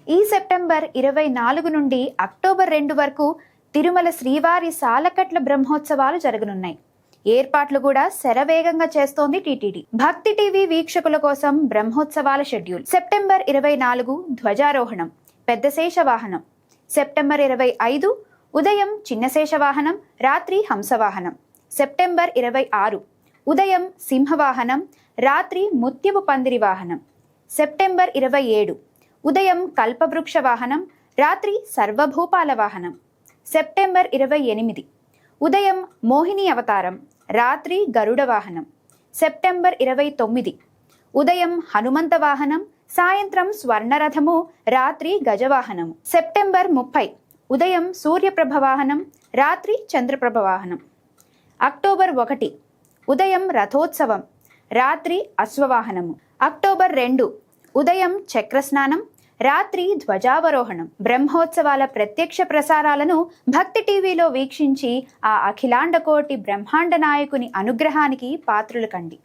ఈ సెప్టెంబర్ 24 నుండి అక్టోబర్ 2 వరకు తిరుమల శ్రీవారి సాలకట్ల బ్రహ్మోత్సవాలు జరగనున్నాయి. ఏర్పాట్లు కూడా శరవేగంగా చేస్తోంది టీటీడీ. భక్తి టీవీ వీక్షకుల కోసం బ్రహ్మోత్సవాల షెడ్యూల్. సెప్టెంబర్ 24 ధ్వజారోహణం, పెద్ద శేషవాహనం. సెప్టెంబర్ 25 ఉదయం చిన్న శేషవాహనం, రాత్రి హంసవాహనం. సెప్టెంబర్ 26 ఉదయం సింహవాహనం, రాత్రి ముత్యపు పందిరి వాహనం. సెప్టెంబర్ 27 ఉదయం కల్పవృక్ష వాహనం, రాత్రి సర్వభూపాల వాహనం. సెప్టెంబర్ 28 ఉదయం మోహిని అవతారం, రాత్రి గరుడ వాహనం. సెప్టెంబర్ 29 ఉదయం హనుమంత వాహనం, సాయంత్రం స్వర్ణరథము, రాత్రి గజవాహనము. సెప్టెంబర్ 30 ఉదయం సూర్యప్రభ వాహనం, రాత్రి చంద్రప్రభ వాహనం. అక్టోబర్ 1 ఉదయం రథోత్సవం, రాత్రి అశ్వవాహనము. అక్టోబర్ 2 ఉదయం చక్రస్నానం, రాత్రి ధ్వజావరోహణం. బ్రహ్మోత్సవాల ప్రత్యక్ష ప్రసారాలను భక్తి టీవీలో వీక్షించి ఆ అఖిలాండ కోటి బ్రహ్మాండ నాయకుని అనుగ్రహానికి పాత్రులు కండి.